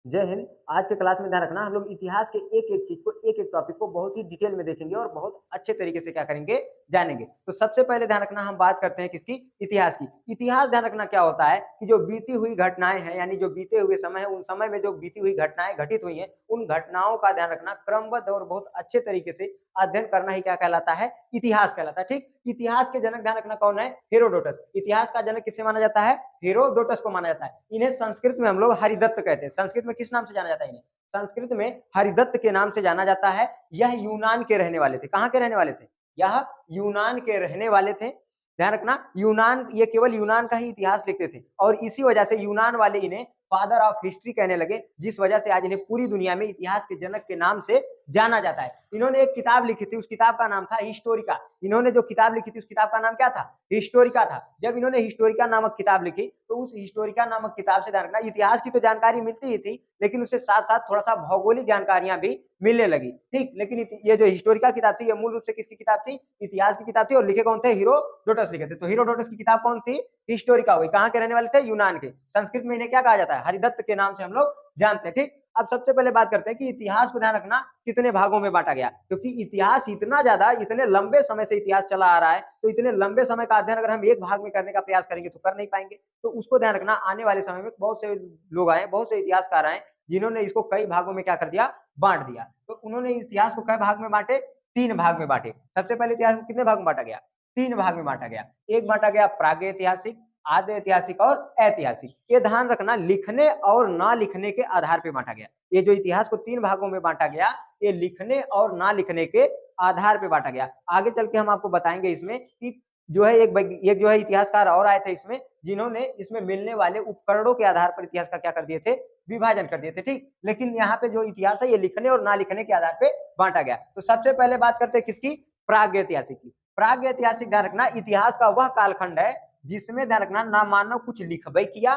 जय हिंद। आज के क्लास में ध्यान रखना, हम लोग इतिहास के एक-एक चीज़ को, एक-एक टॉपिक को बहुत ही डिटेल में देखेंगे और बहुत अच्छे तरीके से क्या करेंगे, जानेंगे। तो सबसे पहले ध्यान रखना, हम बात करते हैं किसकी? इतिहास की। इतिहास ध्यान रखना क्या होता है कि जो बीती हुई घटनाएँ हैं, यानी जो बीते हुए समय है, उन समय में जो बीती हुई घटनाएँ घटित हुई हैं, उन घटनाओं का ध्यान रखना, क्रमबद्ध और बहुत अच्छे तरीके से अध्ययन करना ही क्या कहलाता है? इतिहास कहलाता है, ठीक? इतिहास के जनक ध्यान रखना कौन है? हेरोडोटस। इतिहास का जनक किसे माना जाता है? हेरोडोटस को माना जाता है। इन्हें संस्कृत में हम लोग हरिदत्त कहते हैं। संस्कृत में किस नाम से जाना जाता है इन्हें? संस्कृत में हरिदत्त के नाम से जाना जाता है। यह यूनान के रहने वाले थे। कहाँ के रहने वाले थे? यह यूनान के रहने वाले थे। ध्यान रखना, यूनान, ये केवल यूनान का ही इतिहास लिखते थे और इसी वजह से यूनान वाले इन्हें फादर ऑफ हिस्ट्री कहने लगे, जिस वजह से आज इन्हें पूरी दुनिया में इतिहास के जनक के नाम से जाना जाता है। इन्होंने एक किताब लिखी थी, उस किताब का नाम था हिस्टोरिका। इन्होंने जो किताब लिखी थी, उस किताब का नाम क्या था? हिस्टोरिका था। जब इन्होंने हिस्टोरिका नामक किताब लिखी, तो उस हिस्टोरिका नामक किताब से ध्यान रखना, इतिहास की तो जानकारी मिलती ही थी, लेकिन उससे साथ-साथ थोड़ा-सा भौगोलिक जानकारियां भी मिलने लगी, ठीक? लेकिन ये जो हिस्टोरिका किताब थी, ये मूल रूप से किसकी किताब थी? इतिहास की किताब थी और लिखे कौन थे? हेरोडोटस लिखे थे। तो हेरोडोटस की किताब कौन थी? हिस्टोरिका हुई। कहाँ के रहने वाले थे? यूनान के। संस्कृत में इन्हें क्या कहा जाता है? हरिदत्त के नाम से हम लोग जानते हैं, ठीक? अब सबसे पहले बात करते हैं कि इतिहास को ध्यान रखना कितने भागों में बांटा गया, क्योंकि इतिहास इतना ज्यादा, इतने लंबे समय से इतिहास चला आ रहा है, तो इतने लंबे समय का अध्ययन अगर हम एक भाग में करने का प्रयास करेंगे तो कर नहीं पाएंगे। तो उसको ध्यान रखना, आने वाले समय में बहुत से लोग आए, बहुत से इतिहासकार आए, जिन्होंने इसको कई भागों में क्या कर दिया? बांट दिया। तो उन्होंने इतिहास को कई भाग में बांटे? 3 भाग में बांटे। सबसे पहले इतिहास को कितने भाग में बांटा गया? 3 भाग में बांटा गया। एक बांटा गया प्रागैतिहासिक, आद्य ऐतिहासिक और ऐतिहासिक। ये ध्यान रखना, लिखने और ना लिखने के आधार पर बांटा गया। ये जो इतिहास को 3 भागों में बांटा गया, ये लिखने और ना लिखने के आधार पे बांटा गया। आगे चल के हम आपको बताएंगे इसमें कि जो है एक जो है इतिहासकार और आए थे इसमें, जिन्होंने इसमें मिलने वाले उपकरणों के आधार पर इतिहास का क्या कर दिए थे? विभाजन कर दिए थे, ठीक? लेकिन यहाँ पे जो इतिहास है, ये लिखने और ना लिखने के आधार पे बांटा गया। तो सबसे पहले बात करते हैं किसकी? प्रागैतिहासिक की। प्रागैतिहासिक ध्यान रखना, इतिहास का वह कालखंड है जिसमें ध्यान रखना ना मानव कुछ लिखबे किया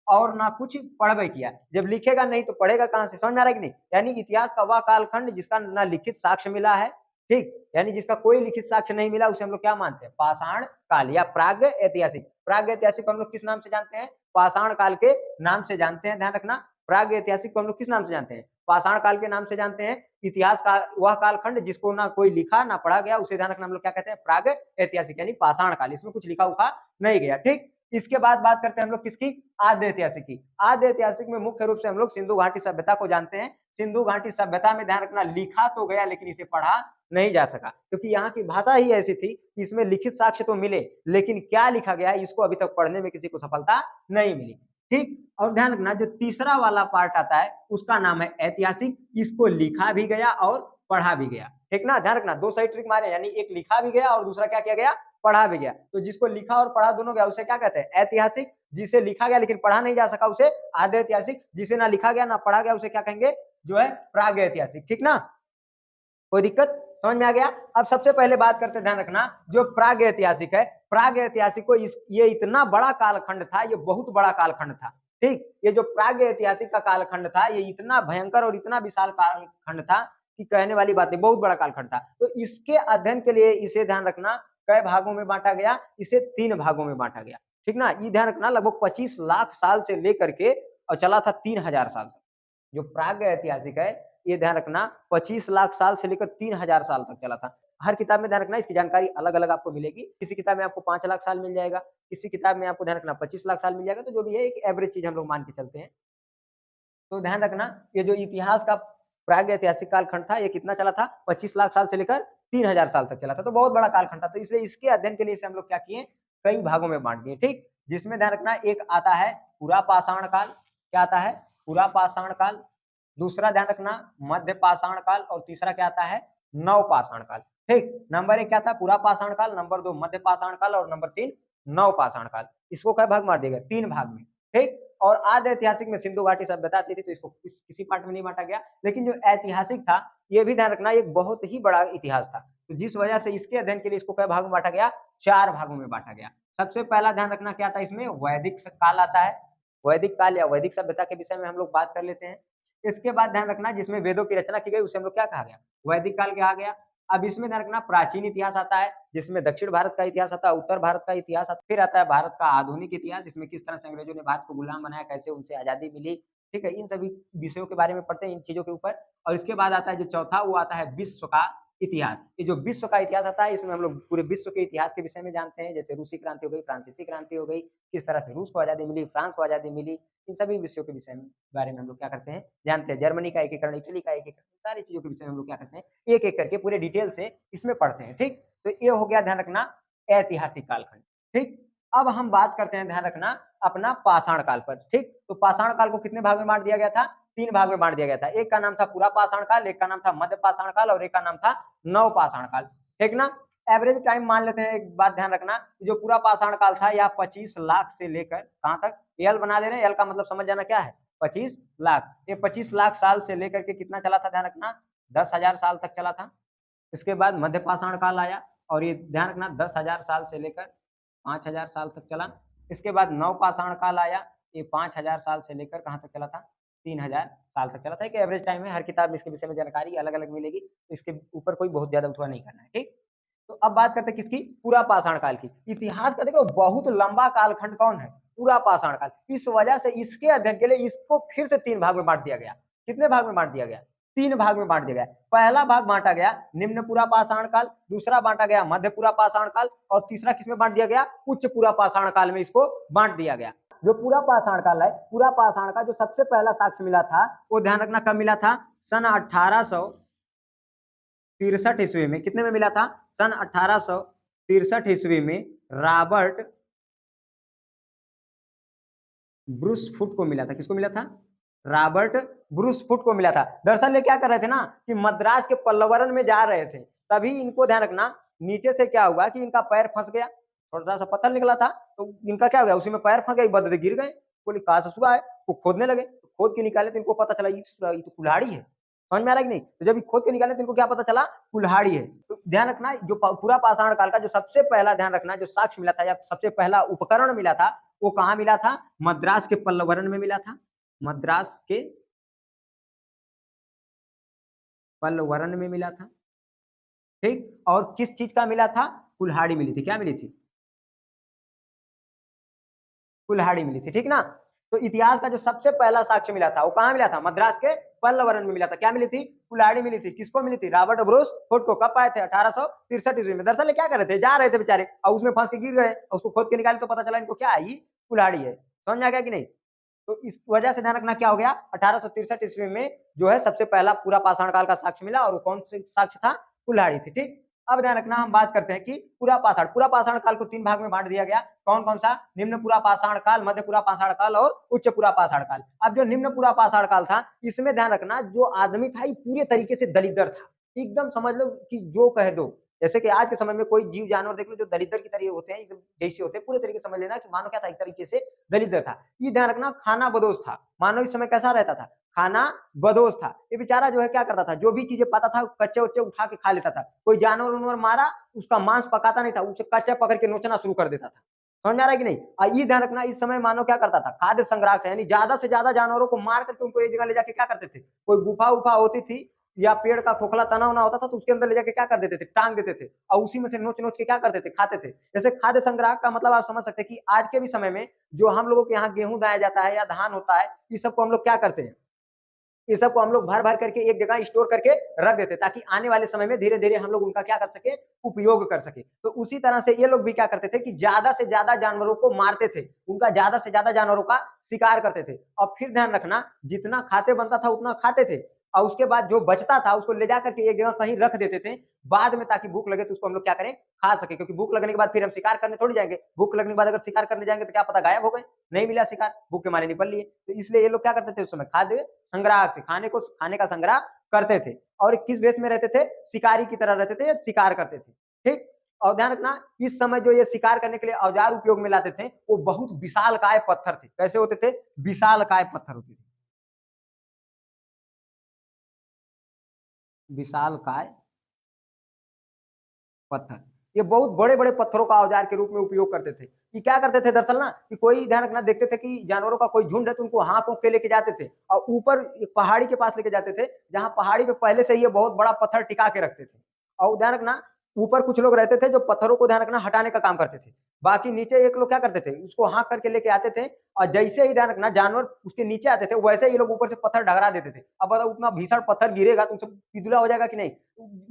और ना कुछ पढ़बे किया। जब लिखेगा नहीं तो पढ़ेगा कहां से? समझ में आ रहा है कि नहीं? यानी इतिहास का वह कालखंड जिसका ना लिखित साक्ष्य मिला है, ठीक? यानी जिसका कोई लिखित साक्ष्य नहीं मिला, उसे हम लोग क्या मानते हैं? पाषाण काल या प्राग ऐतिहासिक। प्राग ऐतिहासिक को हम लोग किस नाम से जानते हैं? पाषाण काल के नाम से जानते हैं। ध्यान रखना, प्राग ऐतिहासिक को हम लोग किस नाम से जानते हैं? पाषाण काल के नाम से जानते हैं। इतिहास का वह कालखंड जिसको ना कोई लिखा ना पढ़ा गया, उसे ध्यान रखना हम लोग क्या कहते हैं? प्राग ऐतिहासिक, यानी पाषाण काल। इसमें कुछ लिखा उखा नहीं गया, ठीक? इसके बाद बात करते हैं हम लोग किसकी? आद्य ऐतिहासिक की। आद्य ऐतिहासिक में मुख्य रूप से हम लोग सिंधु घाटी सभ्यता को जानते हैं। सिंधु घाटी सभ्यता में ध्यान रखना, लिखा तो गया लेकिन इसे पढ़ा नहीं जा सका, क्योंकि यहाँ की भाषा ही ऐसी थी कि इसमें लिखित साक्ष्य तो मिले, लेकिन क्या लिखा गया इसको अभी तक पढ़ने में किसी को सफलता नहीं मिली, ठीक? और ध्यान रखना, जो तीसरा वाला पार्ट आता है उसका नाम है ऐतिहासिक। इसको लिखा भी गया और पढ़ा भी गया, ठीक ना? ध्यान रखना, दो साइड ट्रिक मारे, यानी एक लिखा भी गया और दूसरा क्या किया गया? पढ़ा भी गया। तो जिसको लिखा और पढ़ा दोनों गया, उसे क्या कहते हैं? ऐतिहासिक। जिसे लिखा गया लेकिन पढ़ा नहीं जा सका, उसे आद्य ऐतिहासिक। जिसे ना लिखा गया ना पढ़ा गया, उसे क्या कहेंगे? जो है प्राग ऐतिहासिक, ठीक ना? कोई दिक्कत? समझ में आ गया? अब सबसे पहले बात करते, ध्यान रखना, जो प्राग ऐतिहासिक है, प्राग ऐतिहासिक को ये इतना बड़ा कालखंड था, ये बहुत बड़ा कालखंड था, ठीक? ये जो प्राग ऐतिहासिक का कालखंड था, ये इतना भयंकर और इतना विशाल कालखंड था कि कहने वाली बात नहीं, बहुत बड़ा कालखंड था। तो इसके अध्ययन के लिए इसे ध्यान रखना कई भागों में बांटा गया? इसे 3 भागों में बांटा गया, ठीक ना? ये ध्यान रखना, लगभग 25 लाख साल से लेकर के और चला था 3000 साल तक। जो प्राग ऐतिहासिक है, ये ध्यान रखना 25 लाख साल से लेकर 3000 साल तक चला था। हर किताब में ध्यान रखना, इसकी जानकारी अलग-अलग आपको मिलेगी। किसी किताब में आपको 5 लाख साल मिल जाएगा, किसी किताब में आपको ध्यान रखना 25 लाख साल मिल जाएगा, तो जो भी है एक एवरेज चीज़ हम लोग मान के चलते हैं। तो ध्यान रखना, ये जो इतिहास का प्राग ऐतिहासिक कालखंड था, ये कितना चला था? 25 लाख साल से लेकर 3000 साल तक चला था, तो बहुत बड़ा कालखंड था। तो इसलिए इसके अध्ययन के लिए इसे हम लोग क्या किए? कई भागों में बाँट दिए, ठीक? जिसमें ध्यान रखना, एक आता है पुरा पाषाण काल। क्या आता है? पुरा पाषाण काल। दूसरा ध्यान रखना मध्य पाषाण काल और तीसरा क्या आता है? नव पाषाण काल, ठीक? नंबर 1 क्या था? पुरा पाषाण काल, नंबर 2 मध्य पाषाण काल और नंबर 3 नव पाषाण काल। इसको कै भाग बाँट दिया गया? 3 भाग में, ठीक? और आद्य ऐतिहासिक में सिंधु घाटी सभ्यता आती थी, तो इसको किसी पार्ट में नहीं बांटा गया। लेकिन जो ऐतिहासिक था, ये भी ध्यान रखना, एक बहुत ही बड़ा इतिहास था, तो जिस वजह से इसके अध्ययन के लिए इसको कै भाग में बांटा गया? 4 भागों में बांटा गया। सबसे पहला ध्यान रखना क्या आता है इसमें? वैदिक काल आता है। वैदिक काल या वैदिक सभ्यता के विषय में हम लोग बात कर लेते हैं। इसके बाद ध्यान रखना, जिसमें वेदों की रचना की गई, उसे हम लोग क्या कहा गया? वैदिक काल कहा गया। अब इसमें ध्यान रखना, प्राचीन इतिहास आता है, जिसमें दक्षिण भारत का इतिहास आता है, उत्तर भारत का इतिहास आता है, फिर आता है भारत का आधुनिक इतिहास, इसमें किस तरह से अंग्रेजों ने भारत को गुलाम बनाया, कैसे उनसे आजादी मिली, ठीक है, इन सभी विषयों के बारे में पढ़ते हैं, इन चीजों के ऊपर। और इसके बाद आता है जो चौथा, वो आता है विश्व का इतिहास। ये जो विश्व का इतिहास आता है, इसमें हम लोग पूरे विश्व के इतिहास के विषय में जानते हैं, जैसे रूसी क्रांति हो गई, फ्रांसीसी क्रांति हो गई, किस तरह से रूस को आजादी मिली, फ्रांस को आजादी मिली, इन सभी विषयों के विषय में बारे में हम लोग क्या करते हैं, जानते हैं। जर्मनी का एकीकरण, इटली का एकीकरण, सारी चीजों के विषय में हम लोग क्या करते हैं, एक एक करके पूरे डिटेल से इसमें पढ़ते हैं। ठीक, तो ये हो गया, ध्यान रखना, ऐतिहासिक कालखंड। ठीक, अब हम बात करते हैं, ध्यान रखना, अपना पाषाण काल पर। ठीक, तो पाषाण काल को कितने भाग में बांट दिया गया था, 3 भाग में बांट दिया गया था। एक का नाम था पूरा पाषाण काल, एक का नाम था मध्य पाषाण काल, और एक का नाम था नव पाषाण काल। ठीक ना, एवरेज टाइम मान लेते हैं। एक बात ध्यान रखना, जो पूरा पाषाण काल था, यह 25 लाख से लेकर कहां तक, एल बना दे रहे हैं, एल का मतलब समझ जाना क्या है, 25 लाख। ये 25 लाख साल से लेकर के कितना चला था, ध्यान रखना, 10,000 साल तक चला था। इसके बाद मध्य पाषाण काल आया, और ये ध्यान रखना 10,000 साल से लेकर 5,000 साल तक चला। इसके बाद नव पाषाण काल आया, ये 5,000 साल से लेकर कहां तक चला था, 3,000 साल तक चला था। एक एवरेज टाइम है, हर किताब में इसके विषय में जानकारी अलग अलग मिलेगी, इसके ऊपर कोई बहुत ज्यादा उठवा नहीं करना है। ठीक, तो अब बात करते हैं किसकी, पूरा पाषाण काल की। इतिहास का देखो बहुत लंबा कालखंड कौन है, पूरा पाषाण काल। इस वजह से इसके अध्ययन के लिए इसको फिर से 3 भाग में बांट दिया गया। कितने भाग में बांट दिया गया, 3 भाग में बांट दिया गया। पहला भाग बांटा गया निम्न पूरा पाषाण काल, दूसरा बांटा गया मध्य पूरा पाषाण काल, और तीसरा किसमें बांट दिया गया, उच्च पूरा पाषाण काल में इसको बांट दिया गया। जो पूरा पाषाण काल है, पूरा पाषाण का जो सबसे पहला साक्ष्य मिला था, वो ध्यान रखना कब मिला था, सन 1863 ईस्वी में। कितने में मिला था, सन 1863 ईस्वी में रॉबर्ट ब्रूसफुट को मिला था। किसको मिला था, रॉबर्ट ब्रूसफुट को मिला था। दरअसल ये क्या कर रहे थे ना, कि मद्रास के पल्लवरन में जा रहे थे, तभी इनको ध्यान रखना, नीचे से क्या हुआ कि इनका पैर फंस गया, थोड़ा सा पत्थर निकला था, तो इनका क्या हो गया, उसी में पैर फंस गए, बदले गिर गए। बोले कहा से सुबह है, वो खोदने लगे, खोद के निकाले तो इनको पता चला ये तो कुल्हाड़ी है। समझ में आ रहा है कि नहीं, तो जब खोद के निकाले तो इनको क्या पता चला, कुल्हाड़ी है। तो ध्यान रखना, जो पूरा पाषाण काल का जो सबसे पहला, ध्यान रखना, जो साक्ष्य मिला था या सबसे पहला उपकरण मिला था, वो कहाँ मिला था, मद्रास के पल्लवरन में मिला था। मद्रास के पल्लवरन में मिला था। ठीक, और किस चीज का मिला था, कुल्हाड़ी मिली थी। क्या मिली थी, कुल्हाड़ी मिली थी। ठीक ना, तो इतिहास का जो सबसे पहला साक्ष्य मिला था, वो कहाँ मिला था, मद्रास के पल्लवरन में मिला था। क्या मिली थी, कुल्हाड़ी मिली थी। किसको मिली थी, रॉबर्ट ब्रूस फुट को। कब पाए थे, 1863 ईस्वी में। दरअसल क्या कर रहे थे, जा रहे थे बेचारे, और उसमें फंस के गिर गए, और उसको खोद के निकाले तो पता चला इनको क्या है, ये कुल्हाड़ी है। समझ में आ गया कि नहीं। तो इस वजह से ध्यान रखना, क्या हो गया, 1863 ईस्वी में जो है सबसे पहला पूरा पाषाण काल का साक्ष्य मिला, और वो कौन से साक्ष्य था, कुल्हाड़ी थी। ठीक, अब ध्यान रखना, हम बात करते हैं कि पूरा पाषाण काल को 3 भाग में बांट दिया गया। कौन कौन सा, निम्न पूरा पाषाण काल, मध्य पूरा पाषाण काल, और उच्च पूरा पाषाण काल। अब जो निम्न पूरा पाषाण काल था, इसमें ध्यान रखना, जो आदमी था ये पूरे तरीके से दलिद्र था। एकदम समझ लो कि जो कह दो, जैसे कि आज के समय में कोई जीव जानवर देख लो जो दलिद्र की तरह होते हैं, एकदम जैसे होते हैं, पूरे तरीके से समझ लेना कि मानो क्या था, एक तरीके से दलिद्र था। ये ध्यान रखना, खाना बदोश था। मानो इस समय कैसा रहता था, खाना बदोश था। ये बेचारा जो है क्या करता था, जो भी चीजें पाता था कच्चे उच्चे उठा के खा लेता था। कोई जानवर उनवर मारा, उसका मांस पकाता नहीं था, उसे कच्चा पकड़ के नोचना शुरू कर देता था। समझ में आ रहा है कि नहीं। ये ध्यान रखना, इस समय मानो क्या करता था, खाद्य संग्रह यानी ज्यादा से ज्यादा जानवरों को मार करके उनको एक जगह ले जाके क्या करते थे, कोई गुफा उफा होती थी, या पेड़ का खोखला तना होना होता था, तो उसके अंदर ले जाके क्या कर देते थे, टांग देते थे, और उसी में से नोच नोच के क्या करते थे, खाते थे। जैसे खाद्य संग्रह का मतलब आप समझ सकते हैं कि आज के भी समय में जो हम लोगों के यहाँ गेहूं दाया जाता है या धान होता है, इस सबको हम लोग क्या करते हैं, ये सबको हम लोग भर भर करके एक जगह स्टोर करके रख देते, ताकि आने वाले समय में धीरे धीरे हम लोग उनका क्या कर सके, उपयोग कर सके। तो उसी तरह से ये लोग भी क्या करते थे कि ज्यादा से ज्यादा जानवरों को मारते थे, उनका ज्यादा से ज्यादा जानवरों का शिकार करते थे, और फिर ध्यान रखना, जितना खाते बनता था उतना खाते थे, और उसके बाद जो बचता था उसको ले जाकर के एक जगह कहीं रख देते थे बाद में, ताकि भूख लगे तो उसको हम लोग क्या करें, खा सके। क्योंकि भूख लगने के बाद फिर हम शिकार करने थोड़ी जाएंगे, भूख लगने के बाद अगर शिकार करने जाएंगे तो क्या पता गायब हो गए, नहीं मिला शिकार, भूख के मारे निपल लिए। तो इसलिए ये लोग क्या करते थे, उस समय खाद्य संग्रह थे, खाने का संग्रह करते थे, और किस वेश में रहते थे, शिकारी की तरह रहते थे, शिकार करते थे। ठीक, और ध्यान रखना, इस समय जो ये शिकार करने के लिए औजार उपयोग में लाते थे, वो बहुत विशालकाय पत्थर थे। कैसे होते थे, विशालकाय पत्थर होते थे, विशालकाय पत्थर। ये बहुत बड़े बड़े पत्थरों का औजार के रूप में उपयोग करते थे। कि क्या करते थे दरअसल ना, कि कोई ध्यान रखना, देखते थे कि जानवरों का कोई झुंड है, तो उनको हाँक के लेके जाते थे, और ऊपर पहाड़ी के पास लेके जाते थे, जहां पहाड़ी पे पहले से ही ये बहुत बड़ा पत्थर टिका के रखते थे। और ध्यान रखना, ऊपर कुछ लोग रहते थे जो पत्थरों को ध्यान रखना हटाने का काम करते थे। बाकी नीचे एक लोग क्या करते थे, उसको हाँक करके लेके आते थे और जैसे ही ध्यान रखना जानवर उसके नीचे आते थे वैसे ही ये लोग ऊपर से पत्थर डगरा देते थे। अब बताओ उतना भीषण पत्थर गिरेगा तो सब पिदुला हो जाएगा कि नहीं?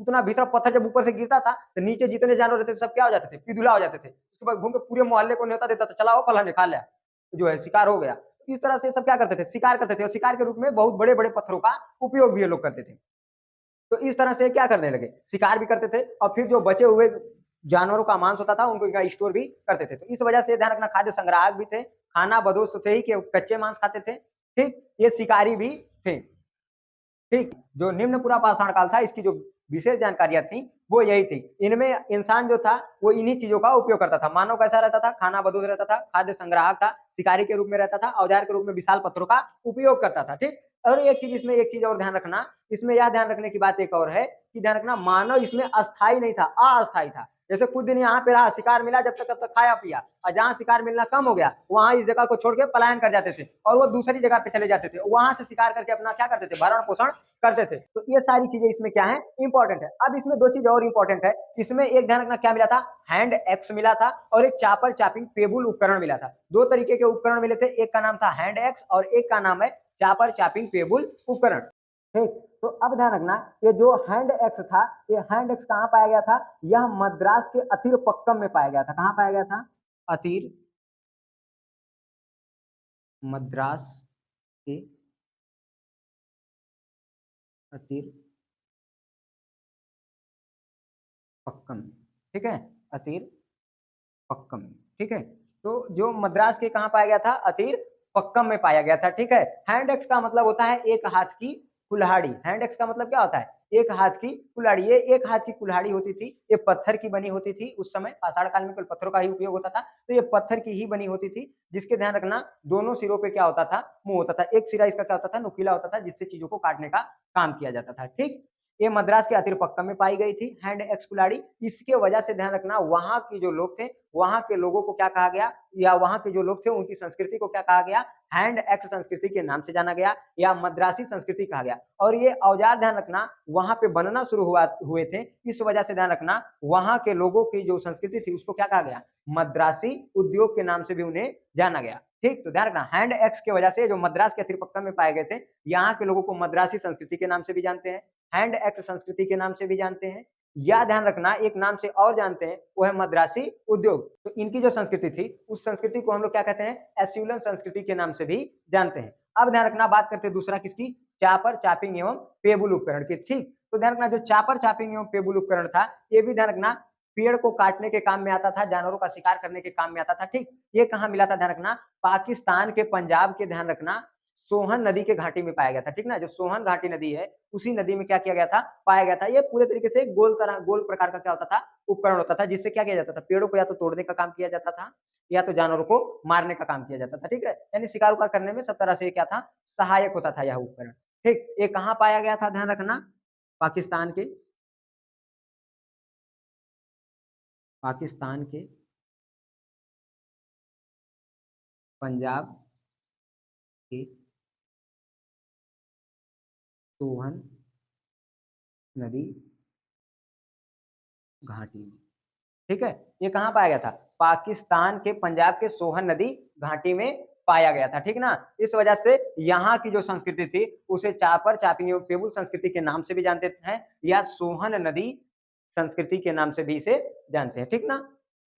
उतना भीषण पत्थर जब ऊपर से गिरता था तो नीचे जितने जानवर रहते थे सब क्या हो जाते थे, पिदुला हो जाते थे। उसके बाद घूम के पूरे मोहल्ले को न्योता देता था, चला हो फलाने खा लिया, जो है शिकार हो गया। इस तरह से सब क्या करते थे, शिकार करते थे और शिकार के रूप में बहुत बड़े बड़े पत्थरों का उपयोग भी ये लोग करते थे। तो इस तरह से क्या करने लगे, शिकार भी करते थे और फिर जो बचे हुए जानवरों का मांस होता था उनको स्टोर भी करते थे। तो इस वजह से ध्यान रखना खाद्य संग्राहक भी थे, खाना बदोश तो थे ही कि कच्चे मांस खाते थे, ठीक, ये शिकारी भी थे। ठीक, जो निम्न पूरा पाषाण काल था इसकी जो विशेष जानकारियां थी वो यही थी। इनमें इंसान जो था वो इन्हीं चीजों का उपयोग करता था। मानव कैसा रहता था, खाना बदोश रहता था, खाद्य संग्राहक था, शिकारी के रूप में रहता था, औजार के रूप में विशाल पत्थरों का उपयोग करता था। ठीक, और एक चीज और ध्यान रखना, इसमें यह ध्यान रखने की बात एक और है कि ध्यान रखना मानव इसमें अस्थाई नहीं था, अस्थाई था। जैसे कुछ दिन यहाँ पे रहा, शिकार मिला, जब तक तब तक खाया पिया, और जहाँ शिकार मिलना कम हो गया वहां इस जगह को छोड़ के पलायन कर जाते थे और वो दूसरी जगह पे चले जाते थे, वहां से शिकार करके अपना क्या करते थे, भरण पोषण करते थे। तो ये सारी चीजें इसमें क्या है, इंपॉर्टेंट है। अब इसमें दो चीज और इंपॉर्टेंट है, इसमें एक ध्यान रखना क्या मिला था, हैंड एक्स मिला था और एक चापर चापिंग पेबुल उपकरण मिला था। दो तरीके के उपकरण मिले थे, एक का नाम था हैंड एक्स और एक का नाम है चापर चापिंग पेबुल उपकरण। ठीक, तो अब ध्यान रखना ये जो हैंड एक्स था, ये हैंड एक्स कहाँ पाया गया था, यह मद्रास के अतिर पक्कम में पाया गया था। कहाँ पाया गया था, अतिर मद्रास के अतिर पक्कम, ठीक है, अतिर पक्कम, ठीक है। तो जो मद्रास के कहाँ पाया गया था, अतिर पक्कम में पाया गया था। ठीक है, हैंड एक्स का मतलब होता है एक हाथ की कुल्हाड़ी। हैंड एक्स का मतलब क्या होता है, एक हाथ की कुल्हाड़ी। ये एक हाथ की कुल्हाड़ी होती थी, ये पत्थर की बनी होती थी। उस समय पाषाण काल में केवल पत्थरों का ही उपयोग होता था, तो ये पत्थर की ही बनी होती थी, जिसके ध्यान रखना दोनों सिरों पे क्या होता था, मुंह होता था। एक सिरा इसका क्या होता था, नुकीला होता था, जिससे चीजों को काटने का काम किया जाता था। ठीक, ये मद्रास के अतिरपक्कम में पाई गई थी हैंड एक्स कुल्हाड़ी। इसके वजह से ध्यान रखना वहां के जो लोग थे, वहां के लोगों को क्या कहा गया, या वहां के जो लोग थे उनकी संस्कृति को क्या कहा गया, हैंड एक्स संस्कृति के नाम से जाना गया या मद्रासी संस्कृति कहा गया। और ये औजार ध्यान रखना वहां पे बनना शुरू हुए थे, इस वजह से ध्यान रखना वहां के लोगों की जो संस्कृति थी उसको क्या कहा गया, मद्रासी उद्योग के नाम से भी उन्हें जाना गया। ठीक, तो ध्यान रखना हैंड एक्स की वजह से जो मद्रास के अतिरपक्कम में पाए गए थे, यहाँ के लोगों को मद्रासी संस्कृति के नाम से भी जानते हैं, हैंड एक्स संस्कृति के नाम से भी जानते हैं, या ध्यान रखना एक नाम से और जानते हैं, वो है मद्रासी उद्योग। तो इनकी जो संस्कृति थी उस संस्कृति को हम लोग क्या कहते हैं, एस्यूलन संस्कृति के नाम से भी जानते हैं। अब ध्यान रखना बात करते हैं दूसरा किसकी, चापर चापिंग एवं पेबुल उपकरण की। ठीक, तो ध्यान रखना जो चापर चापिंग एवं पेबुल उपकरण था, ये भी ध्यान रखना पेड़ को काटने के काम में आता था, जानवरों का शिकार करने के काम में आता था। ठीक, ये कहाँ मिला था, ध्यान रखना पाकिस्तान के पंजाब के ध्यान रखना सोहन नदी के घाटी में पाया गया था। ठीक ना, जो सोहन घाटी नदी है उसी नदी में क्या किया गया था, पाया गया था। ये पूरे तरीके से गोल प्रकार का क्या होता था, उपकरण होता था, जिससे क्या किया जाता था, पेड़ों को या तो तोड़ने का काम किया जाता था या तो जानवरों को मारने का काम किया जाता था। ठीक है, यानी शिकार उकार करने में सब तरह से क्या था, सहायक होता था यह उपकरण। ठीक, ये कहाँ पाया गया था, ध्यान रखना पाकिस्तान के पंजाब के सोहन नदी घाटी में। ठीक है, ये कहाँ पाया गया था, पाकिस्तान के पंजाब के सोहन नदी घाटी में पाया गया था। ठीक ना, इस वजह से यहाँ की जो संस्कृति थी उसे चापर चापिंग एवं पेबुल संस्कृति के नाम से भी जानते हैं या सोहन नदी संस्कृति के नाम से भी इसे जानते हैं। ठीक ना,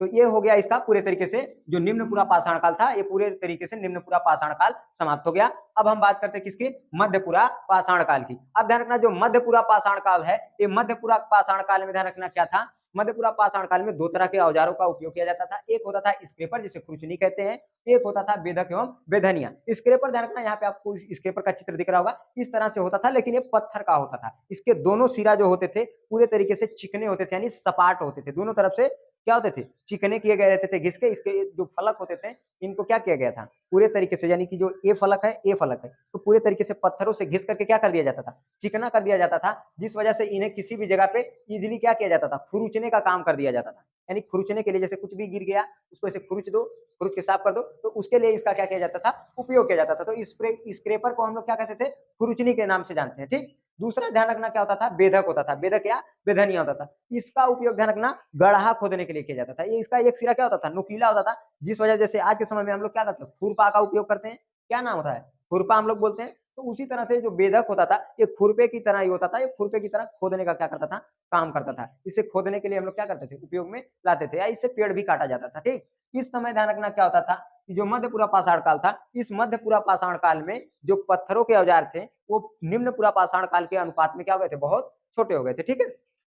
तो ये हो गया इसका पूरे तरीके से जो निम्न पूरा पाषाण काल था, ये पूरे तरीके से निम्न पूरा पाषाण काल समाप्त हो गया। अब हम बात करते हैं किसकी, मध्यपुरा पाषाण काल की। अब ध्यान रखना जो मध्यपुरा पाषाण काल है, ये मध्यपुरा पाषाण काल में ध्यान रखना क्या था, मध्यपुरा पाषाण काल में दो तरह के औजारों का उपयोग किया जाता था। एक होता था स्क्रेपर जिसे खुरचनी कहते हैं, एक होता था बेधक एवं बेधनिया। स्क्रेपर ध्यान रखना यहाँ पे आपको स्क्रेपर का चित्र दिख रहा होगा, इस तरह से होता था, लेकिन ये पत्थर का होता था। इसके दोनों सिरा जो होते थे पूरे तरीके से चिकने होते थे, यानी सपाट होते थे, दोनों तरफ से क्या होते थे, चिकने किए गए रहते थे घिस के। इसके जो फलक होते थे इनको क्या किया गया था, पूरे तरीके से, यानी कि जो ए फलक है, ए फलक है, तो पूरे तरीके से पत्थरों से घिस करके क्या कर दिया जाता था, चिकना कर दिया जाता था, जिस वजह से इन्हें किसी भी जगह पे इजीली क्या किया जाता था, खुरुचने का काम कर दिया जाता था। यानी खुरुचने के लिए जैसे कुछ भी गिर गया उसको ऐसे खुरुच दो, खुरुच के साफ कर दो, तो उसके लिए इसका क्या किया जाता था, उपयोग किया जाता था। तो स्क्रेपर को हम लोग क्या कहते थे, खुरुचनी के नाम से जानते हैं। ठीक, दूसरा ध्यान रखना क्या होता था, बेधक होता था। बेधक या बेधनिया होता था। इसका उपयोग ध्यान रखना गड्ढा खोदने के लिए किया जाता था। ये इसका एक सिरा क्या होता था, नुकीला होता था, जिस वजह जैसे आज के समय में हम लोग क्या करते हैं, खुरपा का उपयोग करते हैं। क्या नाम होता है, खुरपा हम लोग बोलते हैं। तो उसी तरह से जो बेधक होता था, ये खुरपे की तरह ही होता था। ये खुरपे की तरह खोदने का क्या करता था, काम करता था। इसे खोदने के लिए हम लोग क्या करते थे, उपयोग में लाते थे, या इससे पेड़ भी काटा जाता था। ठीक, इस समय ध्यान रखना क्या होता था कि जो मध्यपुरा पाषाण काल था, इस मध्यपुरा पाषाण काल में जो पत्थरों के औजार थे वो निम्न पुरा पाषाण काल के अनुपात में क्या हो गए थे, बहुत छोटे हो गए थे। ठीक है,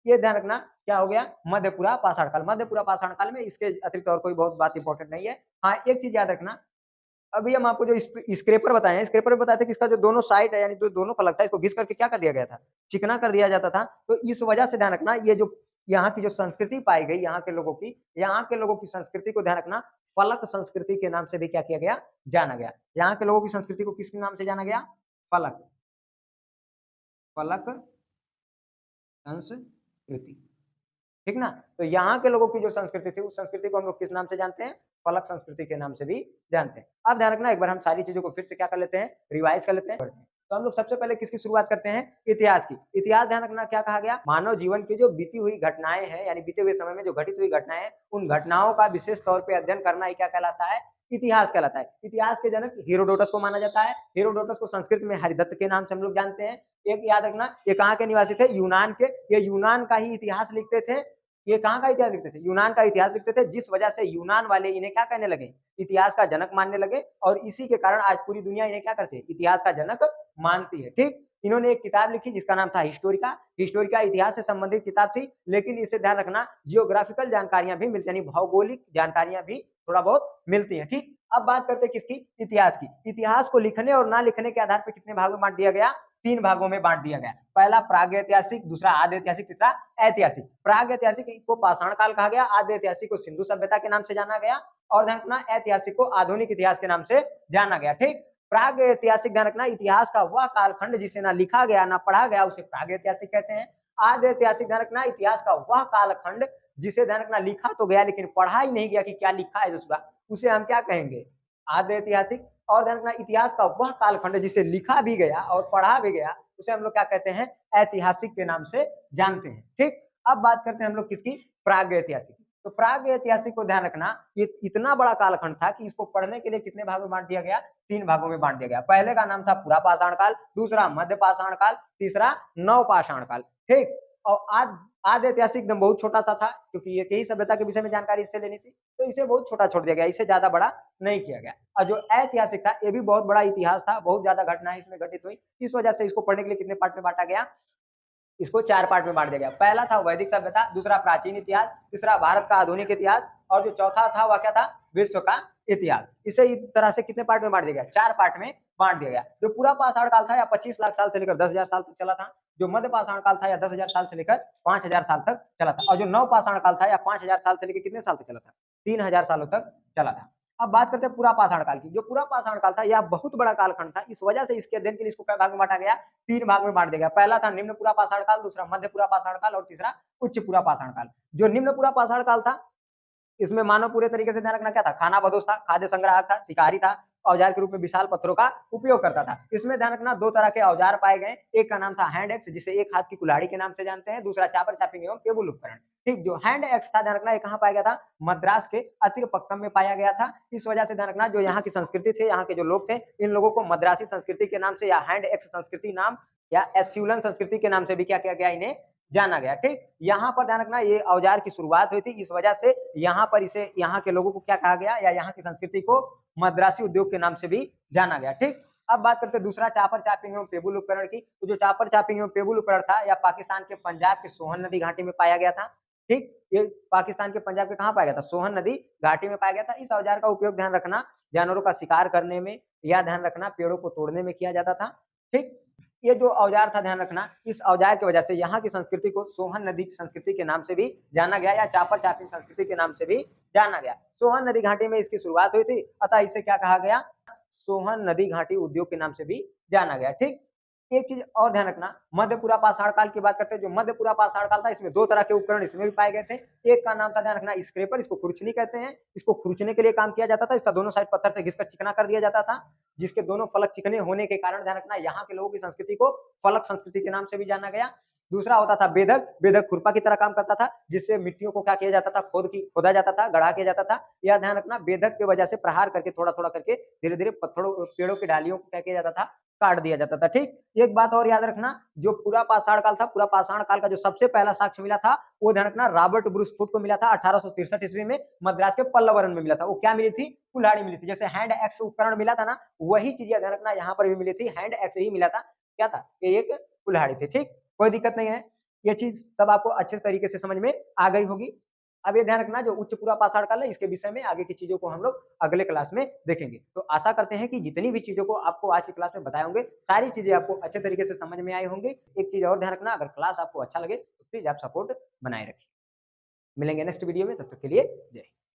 ये ध्यान रखना क्या हो गया, मध्यपुरा पाषाण काल। मध्यपुरा पाषाण काल में इसके अतिरिक्त और कोई बहुत बात इंपॉर्टेंट नहीं है। हाँ, एक चीज याद रखना, अभी हम आपको जो स्क्रेपर बताए हैं, स्क्रेपर में बताए थे कि इसका जो दोनों साइड है यानी जो दोनों फलक था, इसको घिस करके क्या कर दिया गया था, चिकना कर दिया जाता था। तो इस वजह से ध्यान रखना, ये जो यहाँ की जो संस्कृति पाई गई, यहाँ के लोगों की संस्कृति को ध्यान रखना, फलक संस्कृति के नाम से भी क्या किया गया, जाना गया। यहाँ के लोगों की संस्कृति को किस नाम से जाना गया, फलक, फलक संस्कृति। ठीक ना, तो यहाँ के लोगों की जो संस्कृति थी, उस संस्कृति को हम लोग किस नाम से जानते हैं, फलक संस्कृति के नाम से भी जानते हैं। अब ध्यान रखना, एक बार हम सारी चीजों को फिर से क्या कर लेते हैं, रिवाइज कर लेते हैं। तो हम लोग सबसे पहले किसकी शुरुआत करते हैं, इतिहास की। इतिहास ध्यान रखना क्या कहा गया, मानव जीवन की जो बीती हुई घटनाएं हैं, यानी बीते हुए समय में जो घटित हुई घटनाएं हैं, उन घटनाओं का विशेष तौर पर अध्ययन करना ही क्या कहलाता है, इतिहास कहलाता है। इतिहास के जनक हेरोडोटस को माना जाता है। हेरोडोटस को संस्कृत में हरिदत्त के नाम से हम लोग जानते हैं। एक याद रखना, ये कहाँ के निवासी थे, यूनान के। ये यूनान का ही इतिहास लिखते थे। ये कहाँ का इतिहास लिखते थे, यूनान का इतिहास लिखते थे, जिस वजह से यूनान वाले इन्हें क्या कहने लगे, इतिहास का जनक मानने लगे। और इसी के कारण आज पूरी दुनिया इन्हें क्या करती है, इतिहास का जनक मानती है। ठीक, इन्होंने एक किताब लिखी जिसका नाम था हिस्टोरिका। हिस्टोरिका इतिहास से संबंधित किताब थी, लेकिन इसे ध्यान रखना जियोग्राफिकल जानकारियां भी मिलती, यानी भौगोलिक जानकारियां भी थोड़ा बहुत मिलती हैं। ठीक, अब बात करते हैं किसकी, इतिहास की। इतिहास को लिखने और ना लिखने के आधार पर कितने भागों में बांट दिया गया, 3 भागों में बांट दिया गया। पहला प्रागैतिहासिक, दूसरा आद्य ऐतिहासिक, तीसरा ऐतिहासिक। प्रागैतिहासिक को पाषाण काल कहा गया, आद्य ऐतिहासिक को सिंधु सभ्यता के नाम से जाना गया, और ध्यान रखना ऐतिहासिक को आधुनिक इतिहास के नाम से जाना गया। ठीक, प्रागैतिहासिक ध्यान रखना इतिहास का वह कालखंड जिसे ना लिखा गया ना पढ़ा गया, उसे प्रागैतिहासिक कहते हैं। आद्य ऐतिहासिक ध्यान रखना इतिहास का वह कालखंड जिसे ध्यान रखना लिखा तो गया लेकिन पढ़ा ही नहीं गया कि क्या लिखा है, उसे हम क्या कहेंगे, आद्य ऐतिहासिक। और ध्यान रखना इतिहास का वह कालखंड जिसे लिखा भी गया और पढ़ा भी गया, उसे हम लोग क्या कहते हैं, ऐतिहासिक के नाम से जानते हैं। ठीक, अब बात करते हैं हम लोग किसकी, प्रागैतिहासिक। तो प्रागैतिहासिक को ध्यान रखना, ये इतना बड़ा कालखंड था कि इसको पढ़ने के लिए कितने भागों में बांट दिया गया, 3 भागों में बांट दिया गया। पहले का नाम था पुरा पाषाण काल, दूसरा मध्य पाषाण काल, तीसरा नव पाषाण काल। ठीक, और आज आद्य ऐतिहासिक एकदम बहुत छोटा सा था, क्योंकि ये यही सभ्यता के विषय में जानकारी इससे लेनी थी, तो इसे बहुत छोटा छोड़ दिया गया, इसे ज्यादा बड़ा नहीं किया गया। और जो ऐतिहासिक था, ये भी बहुत बड़ा इतिहास था, बहुत ज्यादा घटनाएं इसमें घटित हुई। इस वजह से इसको पढ़ने के लिए कितने पार्ट में बांटा गया, इसको 4 पार्ट में बांट दिया गया। पहला था वैदिक सभ्यता, दूसरा प्राचीन इतिहास, तीसरा भारत का आधुनिक इतिहास, और जो चौथा था वह क्या था, विश्व का इतिहास। इसे इस तरह से कितने पार्ट में बांट दिया गया, 4 पार्ट में बांट दिया गया। जो पूरा पाषाण काल था या 25 लाख साल से लेकर 10,000 साल तक चला था। जो मध्य पाषाण काल था या 10,000 साल से लेकर 5,000 साल तक चला था। और जो नव पाषाण काल था या 5,000 साल से लेकर कितने साल तक चला था, 3,000 सालों तक चला था। अब बात करते हैं पूरा पाषाण काल की। जो पूरा पाषाण काल था यह बहुत बड़ा कालखंड था, इस वजह से इसके अध्ययन के लिए इसको कई भाग में बांटा गया, 3 भाग में बांट दिया गया। पहला था निम्न पूरा पाषाण काल, दूसरा मध्य पूरा पाषाण काल, और तीसरा उच्च पूरा पाषाण काल। जो निम्न पूरा पाषाण काल था, इसमें मानव पूरे तरीके से ध्यान रखना क्या था, खाना बदोश था, खाद्य संग्राहक था, शिकारी था, औजार के रूप में विशाल पत्थरों का उपयोग करता था। इसमें ध्यान रखना 2 तरह के औजार पाए गए, एक का नाम था हैंड एक्स, जिसे एक हाथ की कुल्हाड़ी के नाम से जानते हैं, दूसरा चापर चापिंग एवं टेबल उपकरण। ठीक, जो हैंड एक्स था ध्यान रखना ये कहाँ पाया गया था, मद्रास के अतिरपक्कम में पाया गया था। इस वजह से ध्यान रखना जो यहाँ की संस्कृति थे, यहाँ के जो लोग थे, इन लोगों को मद्रासी संस्कृति के नाम से या हैंड एक्स संस्कृति नाम या एस्यूलन संस्कृति के नाम से भी क्या किया गया, इन्हें जाना गया। ठीक, यहाँ पर ध्यान रखना ये औजार की शुरुआत हुई थी, इस वजह से यहाँ पर इसे यहाँ के लोगों को क्या कहा गया, या यहाँ की संस्कृति को मद्रासी उद्योग के नाम से भी जाना गया। ठीक, अब बात करते हैं दूसरा चापर चापिंग एवं टेबल उपकरण की। तो जो चापर चापिंग एवं टेबल उपकरण था या पाकिस्तान के पंजाब के सोहन नदी घाटी में पाया गया था। ठीक, ये पाकिस्तान के पंजाब के कहाँ पाया गया था, सोहन नदी घाटी में पाया गया था। इस औजार का उपयोग ध्यान रखना जानवरों का शिकार करने में या ध्यान रखना पेड़ों को तोड़ने में किया जाता था। ठीक, ये जो औजार था ध्यान रखना, इस औजार की वजह से यहाँ की संस्कृति को सोहन नदी संस्कृति के नाम से भी जाना गया या चापर चापिंग संस्कृति के नाम से भी जाना गया। सोहन नदी घाटी में इसकी शुरुआत हुई थी, अतः इसे क्या कहा गया, सोहन नदी घाटी उद्योग के नाम से भी जाना गया। ठीक, एक चीज और ध्यान रखना, मध्यपुरा पाषाण काल की बात करते हैं, जो मध्यपुरा पाषाण काल था इसमें दो तरह के उपकरण इसमें भी पाए गए थे। एक का नाम था, ध्यान रखना, स्क्रेपर, इसको खुरचनी कहते हैं। इसको खुरचने के लिए काम किया जाता था, इसका दोनों साइड पत्थर से घिसकर चिकना कर दिया जाता था, जिसके दोनों फलक चिकने होने के कारण, ध्यान रखना, यहाँ के लोगों की संस्कृति को फलक संस्कृति के नाम से भी जाना गया। दूसरा होता था बेधक, बेधक खुरपा की तरह काम करता था, जिससे मिट्टियों को क्या किया जाता था, खोदा जाता था, गढ़ा किया जाता था। यह ध्यान रखना, बेधक की वजह से प्रहार करके थोड़ा थोड़ा करके धीरे धीरे पत्थरों पेड़ों की डालियों को क्या किया जाता था, काट दिया जाता था। ठीक, एक बात और याद रखना, जो पूरा पाषाण काल था, पूरा पाषाण काल का जो सबसे पहला साक्ष्य मिला था, वो ध्यान रखना रॉबर्ट ब्रूस फुट को मिला था 1863 ईस्वी में, मद्रास के पल्लवरन में मिला था। वो क्या मिली थी, कुल्हाड़ी मिली थी। जैसे हैंड एक्स उपकरण मिला था ना, वही चीज ध्यान रखना यहाँ पर भी मिली थी, हैंड एक्स ही मिला था। क्या था, ये एक कुल्हाड़ी थी। ठीक, कोई दिक्कत नहीं है, ये चीज सब आपको अच्छे तरीके से समझ में आ गई होगी। अब ये ध्यान रखना, जो उच्च पूरा पाषाण काल है, इसके विषय में आगे की चीजों को हम लोग अगले क्लास में देखेंगे। तो आशा करते हैं कि जितनी भी चीजों को आपको आज की क्लास में बताए होंगे, सारी चीजें आपको अच्छे तरीके से समझ में आई होंगी। एक चीज और ध्यान रखना, अगर क्लास आपको अच्छा लगे तो प्लीज आप सपोर्ट बनाए रखिए। मिलेंगे नेक्स्ट वीडियो में, तब तक के लिए जय हिंद।